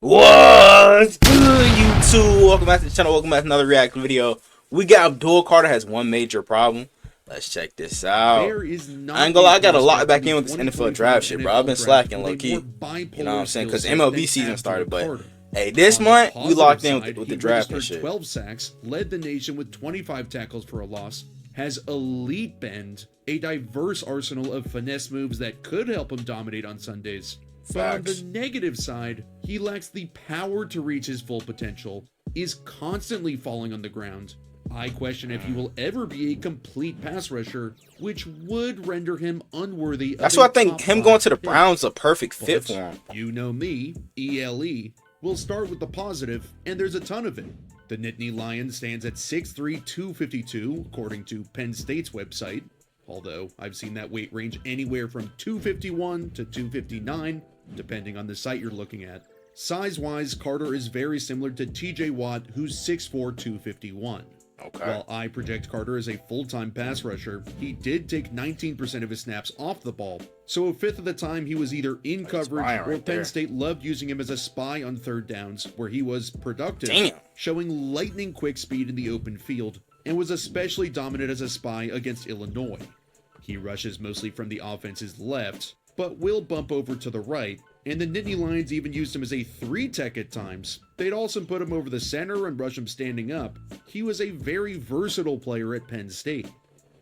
What's good, YouTube? Welcome back to the channel. Welcome back to another reaction video. We got Abdul. Carter has one major problem. Let's check this out. I ain't gonna lie, I got a lot back in with this NFL draft shit, bro. I've been slacking low key. You know what I'm saying? Because MLB season started, but hey, this month we locked in with the draft and shit. 12 sacks, led the nation with 25 tackles for a loss, has elite bend, a diverse arsenal of finesse moves that could help him dominate on Sundays. But on the negative side, he lacks the power to reach his full potential, is constantly falling on the ground. I question if he will ever be a complete pass rusher, which would render him unworthy of That's why I think him going to the Browns is a perfect fit for him. You know me, ELE. We'll start with the positive, and there's a ton of it. The Nittany Lion stands at 6'3", 252, according to Penn State's website. Although, I've seen that weight range anywhere from 251 to 259, depending on the site you're looking at. Size-wise, Carter is very similar to TJ Watt, who's 6'4", 251. Okay. While I project Carter as a full-time pass rusher, he did take 19% of his snaps off the ball, so a fifth of the time he was either in coverage or Penn State loved using him as a spy on third downs, where he was productive, showing lightning quick speed in the open field, and was especially dominant as a spy against Illinois. He rushes mostly from the offense's left, but will bump over to the right, and the Nittany Lions even used him as a 3-tech at times. They'd also put him over the center and rush him standing up. He was a very versatile player at Penn State.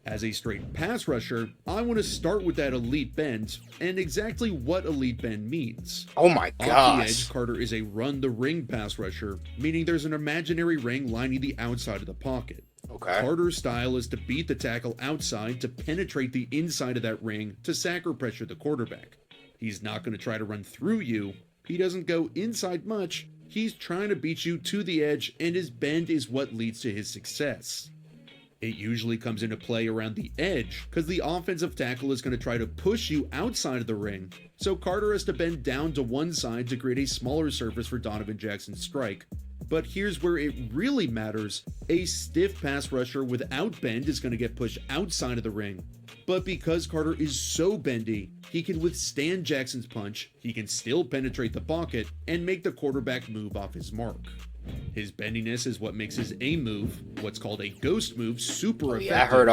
As a straight pass rusher, I want to start with that elite bend, and exactly what elite bend means. Oh my gosh. Off the edge, Carter is a run-the-ring pass rusher, meaning there's an imaginary ring lining the outside of the pocket. Okay. Carter's style is to beat the tackle outside to penetrate the inside of that ring to sack or pressure the quarterback. He's not going to try to run through you. He doesn't go inside much. He's trying to beat you to the edge, and his bend is what leads to his success. It usually comes into play around the edge, because the offensive tackle is going to try to push you outside of the ring, so Carter has to bend down to one side to create a smaller surface for Donovan Jackson's strike. But here's where it really matters. A stiff pass rusher without bend is going to get pushed outside of the ring. But because Carter is so bendy, he can withstand Jackson's punch, he can still penetrate the pocket, and make the quarterback move off his mark. His bendiness is what makes his A move, what's called a ghost move, super effective. Yeah, I heard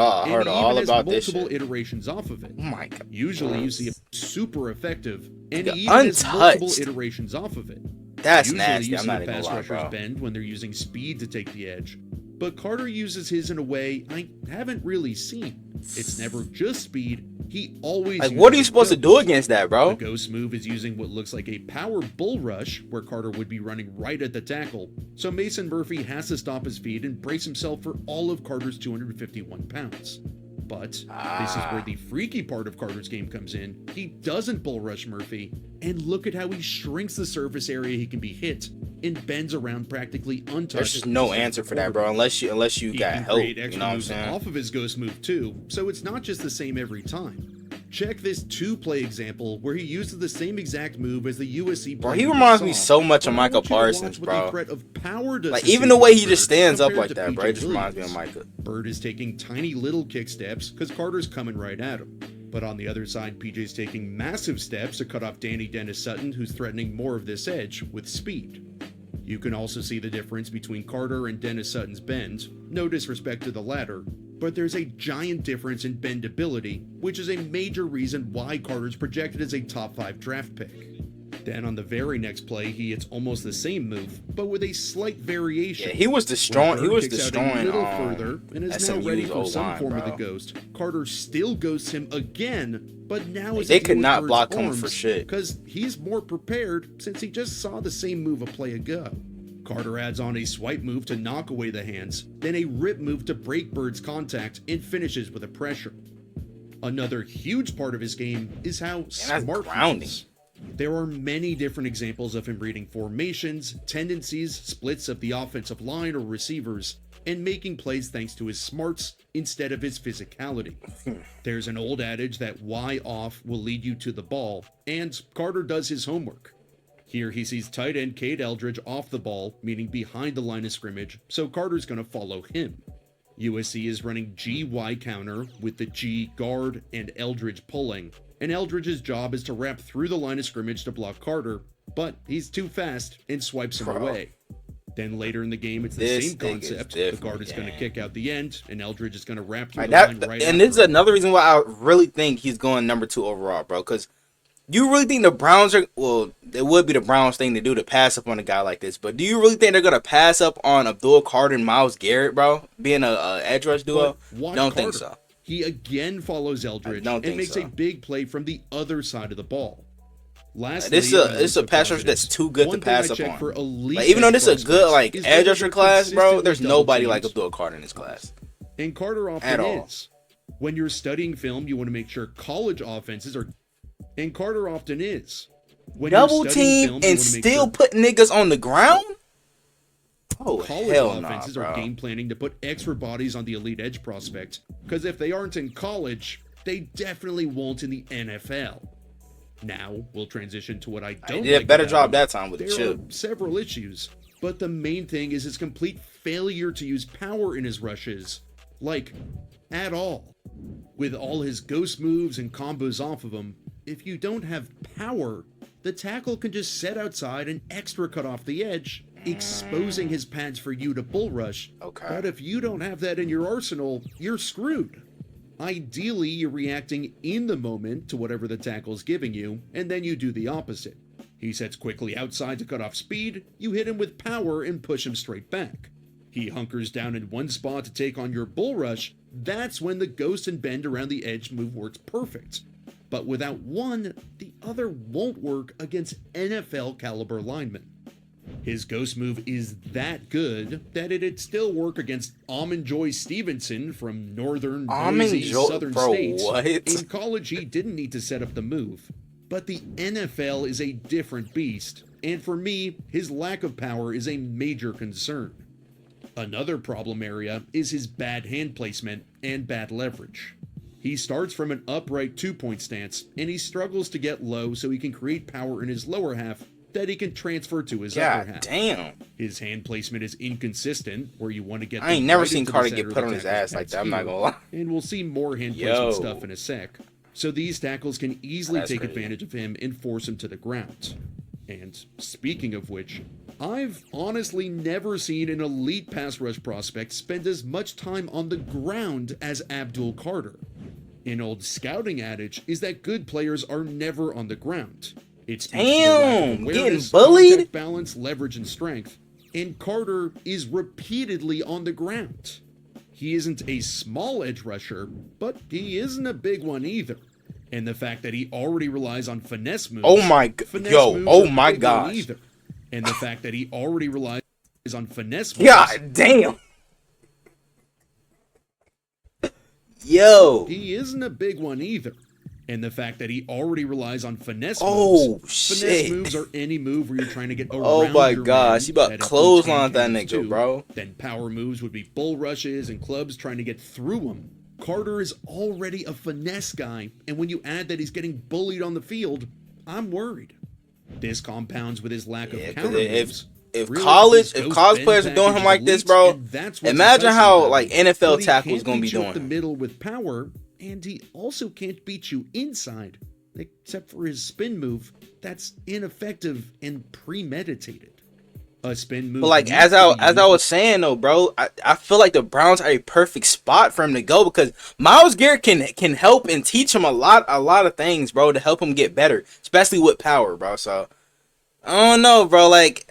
all about this shit. Multiple iterations off of it. Oh my god. Usually you see it super effective, and he even has multiple iterations off of it. That's Usually nasty. You I'm see not the even pass gonna lie, rushers bro. bend when they're using speed to take the edge. But Carter uses his in a way I haven't really seen. It's never just speed. He always like, what are you supposed to do against that, bro? The ghost move is using what looks like a power bull rush, where Carter would be running right at the tackle. So Mason Murphy has to stop his feet and brace himself for all of Carter's 251 pounds. But this is where the freaky part of Carter's game comes in. He doesn't bull rush Murphy, and look at how he shrinks the surface area he can be hit and bends around practically untouched. There's just no answer for that, bro, unless you got help. You know what I'm saying? Off of his ghost move too, so it's not just the same every time. Check this 2-play example where he uses the same exact move as the USC. Bro, he reminds me so much of Micah Parsons, bro. Like, even the way he just stands up like that, bro, it just reminds me of Micah. Bird is taking tiny little kick steps because Carter's coming right at him. But on the other side, PJ's taking massive steps to cut off Danny Dennis Sutton, who's threatening more of this edge with speed. You can also see the difference between Carter and Dennis Sutton's bend, no disrespect to the latter, but there's a giant difference in bendability, which is a major reason why Carter's projected as a top 5 draft pick. Then on the very next play, he hits almost the same move, but with a slight variation. Yeah, he was destroying a little further and is now ready for some form of the ghost. Carter still ghosts him again, but now like, they could not block him for shit because he's more prepared since he just saw the same move a play ago. Carter adds on a swipe move to knock away the hands, then a rip move to break Bird's contact, and finishes with a pressure. Another huge part of his game is how smart he is. There are many different examples of him reading formations, tendencies, splits of the offensive line or receivers, and making plays thanks to his smarts instead of his physicality. There's an old adage that Y off will lead you to the ball, and Carter does his homework. Here he sees tight end Cade Eldridge off the ball, meaning behind the line of scrimmage, so Carter's going to follow him. USC is running GY counter with the G guard and Eldridge pulling, and Eldridge's job is to wrap through the line of scrimmage to block Carter, but he's too fast and swipes him away. Then later in the game, it's the This same thing is concept. The different, guard is going to kick out the end, and Eldridge is going to wrap through Like the line right and this is after him. another reason why I really think he's going number 2 overall, bro. Because you really think the Browns are, well, it would be the Browns thing to do to pass up on a guy like this, but do you really think they're going to pass up on Abdul Carter and Myles Garrett, bro, being a edge rush duo? Don't think so. He again follows Eldridge and makes a big play from the other side of the ball. Lastly, this is a pass rusher that's too good to pass up on. Like, even though this is a good like edge rusher class, bro, there's nobody like Abdul Carter in this class. And Carter often is. When you're studying film, you want to make sure college offenses are. And Carter often is. When double team and still put niggas on the ground. Oh, college hell offenses nah, are game planning to put extra bodies on the elite edge prospect, because if they aren't in college, they definitely won't in the NFL. Now we'll transition to what I don't. Did a better job that time with the chip. chip. There are several issues, but the main thing is his complete failure to use power in his rushes, like at all. With all his ghost moves and combos off of him, if you don't have power, the tackle can just set outside and extra cut off the edge, exposing his pads for you to bull rush. Okay. But if you don't have that in your arsenal, you're screwed. Ideally, you're reacting in the moment to whatever the tackle's giving you, and then you do the opposite. He sets quickly outside to cut off speed, you hit him with power and push him straight back. He hunkers down in one spot to take on your bull rush. That's when the ghost and bend around the edge move works perfect. But without one, the other won't work against NFL caliber linemen. His ghost move is that good that it'd still work against Amon Joy Stevenson from northern Boise, southern states. What? In college, he didn't need to set up the move. But the NFL is a different beast, and for me, his lack of power is a major concern. Another problem area is his bad hand placement and bad leverage. He starts from an upright 2-point stance, and he struggles to get low so he can create power in his lower half that he can transfer to his upper half. Damn. His hand placement is inconsistent, where you want to get. I ain't never seen Carter get put on his ass like that. I'm not gonna lie. And we'll see more hand placement stuff in a sec. So these tackles can easily take advantage of him and force him to the ground. And speaking of which, I've honestly never seen an elite pass rush prospect spend as much time on the ground as Abdul Carter. An old scouting adage is that good players are never on the ground. It's getting bullied, contact, balance, leverage, and strength. And Carter is repeatedly on the ground. He isn't a small edge rusher, but he isn't a big one either. And the fact that he already relies on finesse moves. Oh my god. And the fact that he already relies on finesse moves. God damn. Yo. He isn't a big one either. And the fact that he already relies on finesse moves. Finesse moves are any move where you're trying to get around. Oh my gosh, he about clothesline that nigga, bro. Then power moves would be bull rushes and clubs trying to get through him. Carter is already a finesse guy, and when you add that he's getting bullied on the field, I'm worried. This compounds with his lack of counter moves. If college players are doing him like this, bro, imagine how like NFL tackles gonna be doing the middle with power. And he also can't beat you inside, except for his spin move that's ineffective and premeditated. A spin move. But like as I was saying though, bro, I feel like the Browns are a perfect spot for him to go because Myles Garrett can help and teach him a lot of things, bro, to help him get better, especially with power, bro. So I don't know, bro. Like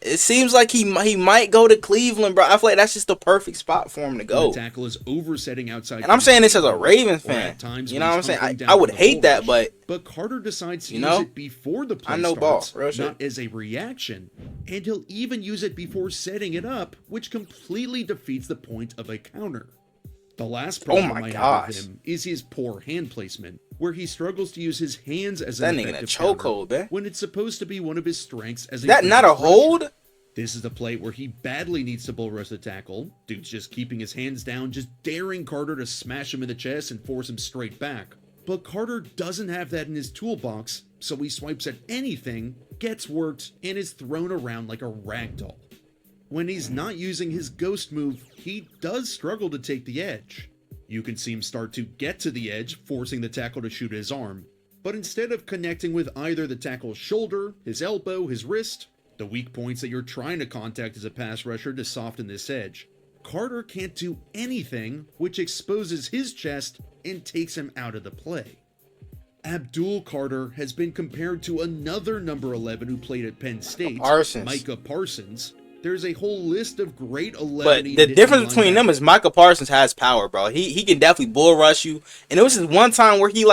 it seems like he might go to Cleveland, bro. I feel like that's just the perfect spot for him to go. The tackle is oversetting outside. And I'm saying this as a Ravens fan. You know what I'm saying? I would hate that, but Carter decides to use it before the play starts, not as a reaction. And he'll even use it before setting it up, which completely defeats the point of a counter. The last problem I have with him is his poor hand placement, where he struggles to use his hands as an effective counter when it's supposed to be one of his strengths as a that not a hold? This is the play where he badly needs to bull rush the tackle. Dude's just keeping his hands down, just daring Carter to smash him in the chest and force him straight back. But Carter doesn't have that in his toolbox, so he swipes at anything, gets worked, and is thrown around like a ragdoll. When he's not using his ghost move, he does struggle to take the edge. You can see him start to get to the edge, forcing the tackle to shoot his arm. but instead of connecting with either the tackle's shoulder, his elbow, his wrist, the weak points that you're trying to contact as a pass rusher to soften this edge, Carter can't do anything, which exposes his chest and takes him out of the play. Abdul Carter has been compared to another number 11 who played at Penn State, Micah Parsons. There's a whole list of great 11. But the difference between them is Micah Parsons has power, bro. He can definitely bull rush you. And it was this one time where he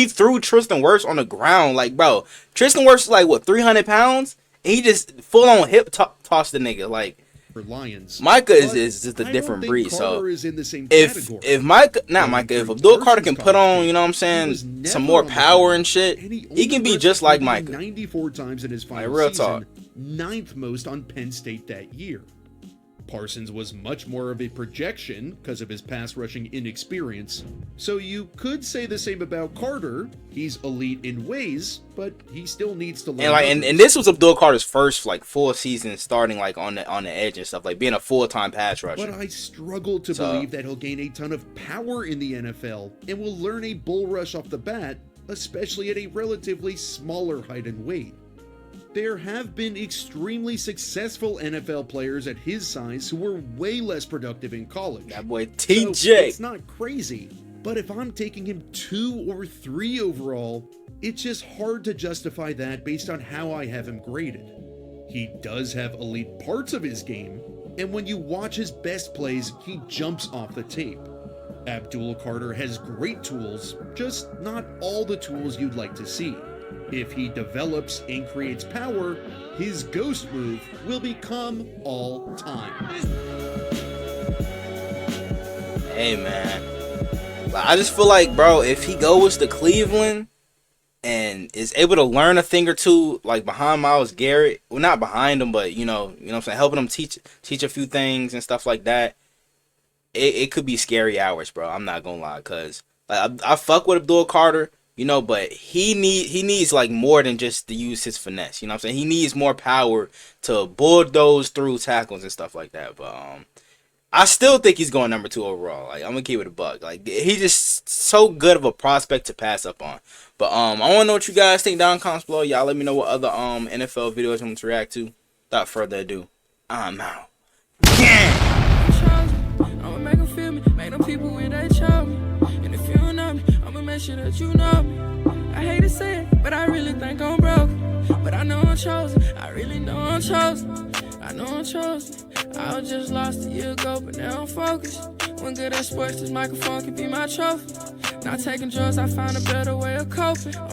threw Tristan Wirfs on the ground. Like, bro, Tristan Wirfs is like, what, 300 pounds? And he just full on hip tossed the nigga. Like, for Lions. Micah is just a different breed. So is in the same if Abdul Carter can put on, you know what I'm saying, some more power and shit, he can be just like Micah. 94 times in his final real season, talk. 9th most on Penn State that year. Parsons was much more of a projection because of his pass rushing inexperience, so you could say the same about Carter. He's elite in ways, but he still needs to learn. And this was Abdul Carter's first full season starting on the edge and stuff, like being a full-time pass rusher. But I struggle to believe that he'll gain a ton of power in the NFL and will learn a bull rush off the bat, especially at a relatively smaller height and weight. There have been extremely successful NFL players at his size who were way less productive in college. That boy TJ. So it's not crazy, but if I'm taking him 2 or 3 overall, it's just hard to justify that based on how I have him graded. He does have elite parts of his game, and when you watch his best plays, he jumps off the tape. Abdul Carter has great tools, just not all the tools you'd like to see. If he develops and creates power, his ghost move will become all time. Hey, man. I just feel like, bro, if he goes to Cleveland and is able to learn a thing or two, like behind Myles Garrett, well, not behind him, but you know what I'm saying, helping him teach a few things and stuff like that, it could be scary hours, bro. I'm not gonna lie, cause I fuck with Abdul Carter. You know, but he needs more than just to use his finesse. You know what I'm saying? He needs more power to bulldoze through tackles and stuff like that. But I still think he's going number 2 overall. Like, I'm gonna keep it a buck. Like, he's just so good of a prospect to pass up on. But I wanna know what you guys think down in the comments below. Y'all let me know what other NFL videos you want to react to. Without further ado, I'm out. Yeah! I'ma make them feel me, make them people with they child me. And if you don't know me, I'ma make sure that you know me. I hate to say it, but I really think I'm broke. But I know I'm chosen, I really know I'm chosen. I know I'm chosen. I was just lost a year ago, but now I'm focused. When good at sports, this microphone can be my trophy. Not taking drugs, I found a better way of coping.